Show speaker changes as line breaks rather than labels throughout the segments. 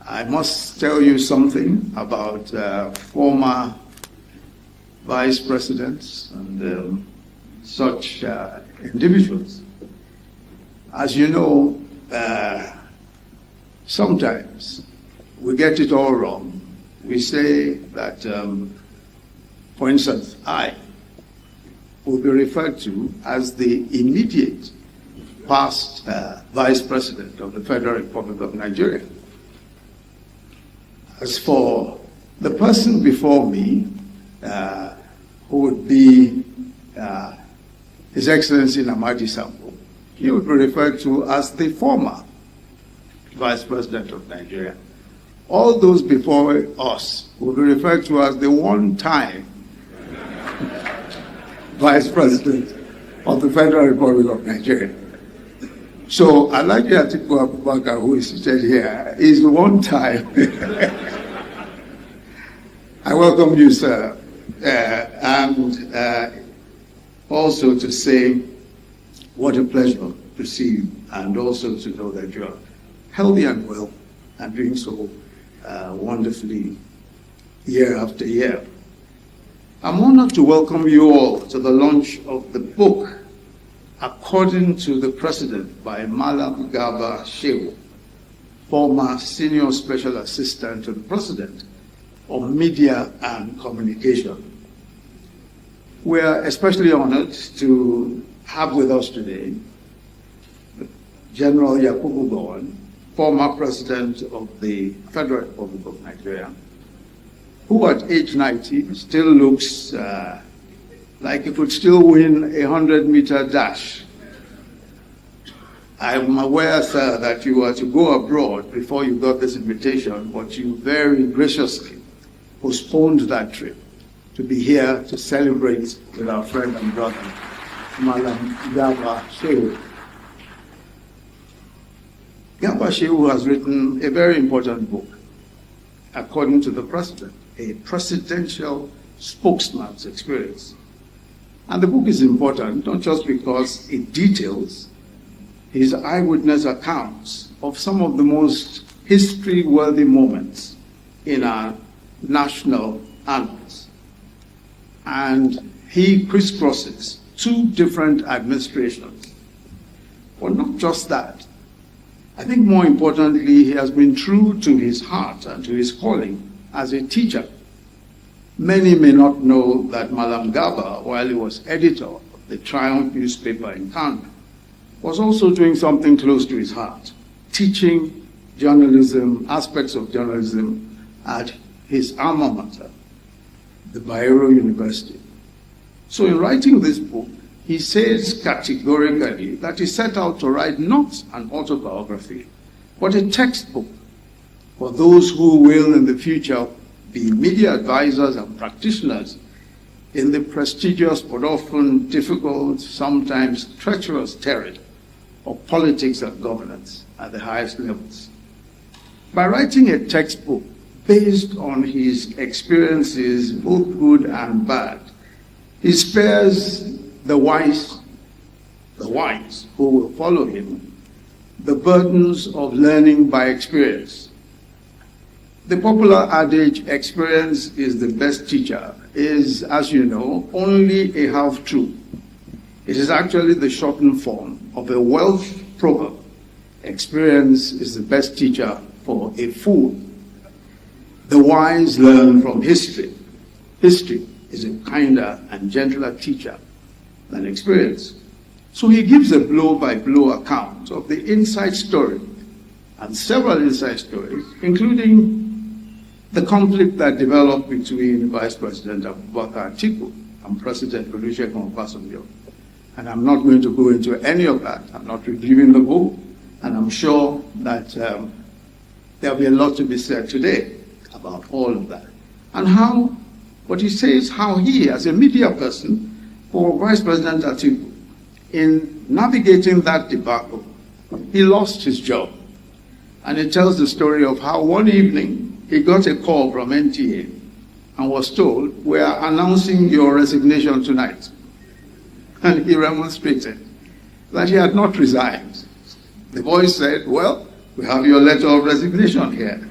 I must tell you something about former vice presidents and such individuals. As you know, sometimes we get it all wrong. We say that, for instance, I will be referred to as the immediate past vice president of the Federal Republic of Nigeria. As for the person before me, who would be His Excellency Nnamdi Sambo, he would be referred to as the former vice president of Nigeria. All those before us would be referred to as the one-time vice president of the Federal Republic of Nigeria. So I like Atiku Abubakar, who is seated here, is the one-time. I welcome you, sir, and also to say what a pleasure to see you, and also to know that you are healthy and well and doing so wonderfully year after year. I'm honored to welcome you all to the launch of the book, According to the President, by Malam Garba Shehu, former Senior Special Assistant to the President of Media and Communication. We are especially honored to have with us today General Yakubu Gowon, former President of the Federal Republic of Nigeria, who at age 90 still looks like he could still win a 100-meter dash. I'm aware, sir, that you were to go abroad before you got this invitation, but you very graciously postponed that trip to be here to celebrate with our friend and brother, Malam Garba Shehu. Garba Shehu has written a very important book, According to the President, a presidential spokesman's experience. And the book is important, not just because it details his eyewitness accounts of some of the most history-worthy moments in our national annals. And he crisscrosses two different administrations. But not just that. I think more importantly, he has been true to his heart and to his calling as a teacher. Many may not know that Malam Garba, while he was editor of the Triumph newspaper in Kanu, was also doing something close to his heart, teaching journalism, aspects of journalism at his alma mater, the Bayero University. So in writing this book, he says categorically that he set out to write not an autobiography, but a textbook for those who will in the future be media advisors and practitioners in the prestigious but often difficult, sometimes treacherous terrain of politics and governance at the highest levels. By writing a textbook based on his experiences, both good and bad, he spares the wise who will follow him, the burdens of learning by experience. The popular adage, experience is the best teacher, is, as you know, only a half-truth. It is actually the shortened form of a Welsh proverb. Experience is the best teacher for a fool. The wise learn from history. History is a kinder and gentler teacher than experience. So he gives a blow-by-blow account of the inside story and several inside stories, including the conflict that developed between Vice President Abubakar Atiku and President Olusegun Obasanjo. And I'm not going to go into any of that. I'm not reviewing the book, and I'm sure that there'll be a lot to be said today about all of that. And what he says, how he, as a media person, for Vice President Atiku, in navigating that debacle, he lost his job. And it tells the story of how one evening he got a call from NTA and was told, "We are announcing your resignation tonight." And he remonstrated that he had not resigned. The voice said, "Well, we have your letter of resignation here."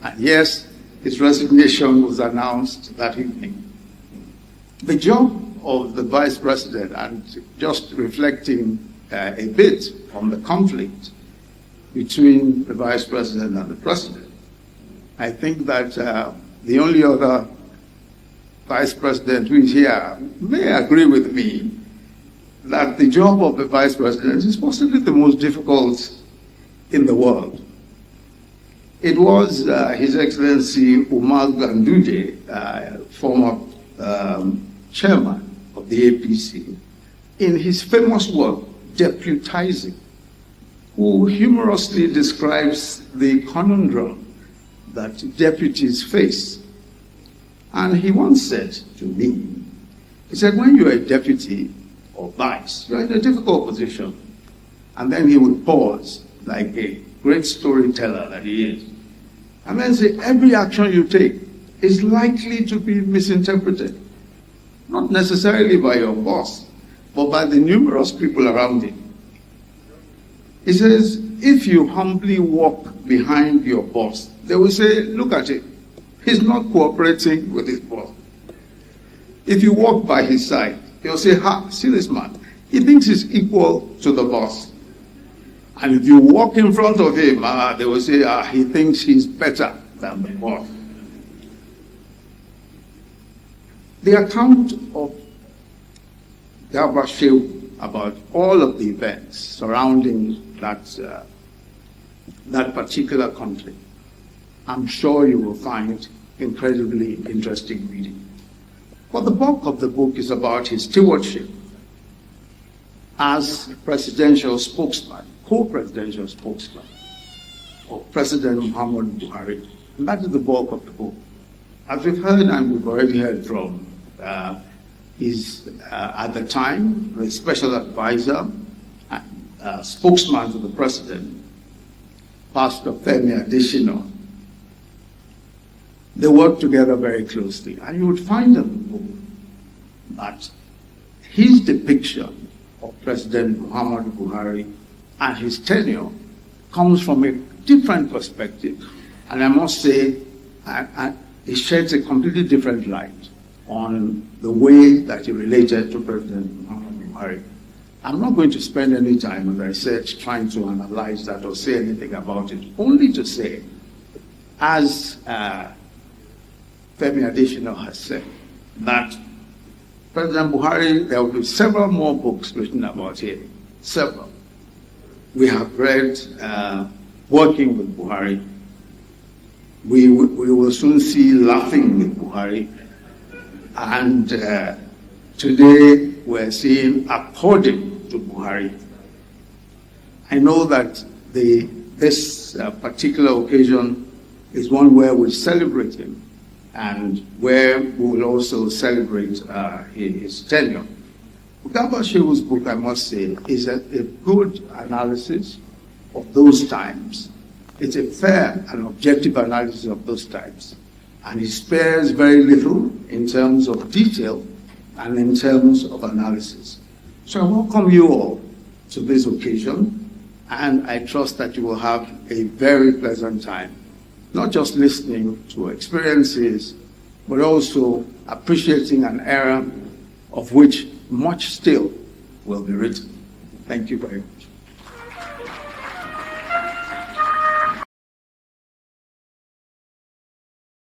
And yes, his resignation was announced that evening. The job of the Vice President, and just reflecting a bit on the conflict between the Vice President and the President, I think that the only other Vice President who is here may agree with me that the job of the Vice President is possibly the most difficult in the world. It was His Excellency Umar Ganduje, former chairman of the APC, in his famous work, Deputizing, who humorously describes the conundrum that deputies face. And he once said to me, he said, when you're a deputy or vice, you're in a difficult position. And then he would pause, like a great storyteller that he is, and then say, every action you take is likely to be misinterpreted, not necessarily by your boss, but by the numerous people around him. He says, if you humbly walk behind your boss, they will say, look at it, he's not cooperating with his boss. If you walk by his side, they'll say, ha, see this man, he thinks he's equal to the boss. And if you walk in front of him, they will say, he thinks he's better than the boss. The account of Garba Shehu about all of the events surrounding that particular conflict, I'm sure you will find incredibly interesting reading. But the bulk of the book is about his stewardship as presidential spokesman, co-presidential spokesman of President Muhammadu Buhari. And that is the bulk of the book. As we've heard, and we've already heard from his, at the time, the special advisor, spokesman to the president, Pastor Femi Adesina. They worked together very closely. And you would find in the book that his depiction of President Muhammadu Buhari and his tenure comes from a different perspective. And I must say, it sheds a completely different light on the way that he related to President Muhammadu Buhari. I'm not going to spend any time, as I said, trying to analyze that or say anything about it, only to say, as Femi Adesina has said, that President Buhari, there will be several more books written about him, several. We have read Working with Buhari. We will soon see Laughing with Buhari. And today we're seeing According to Buhari. I know that this particular occasion is one where we celebrate him and where we will also celebrate his tenure. Garba Shehu's book, I must say, is a good analysis of those times. It's a fair and objective analysis of those times. And he spares very little in terms of detail and in terms of analysis. So I welcome you all to this occasion, and I trust that you will have a very pleasant time, not just listening to experiences, but also appreciating an era of which much still will be written. Thank you very much.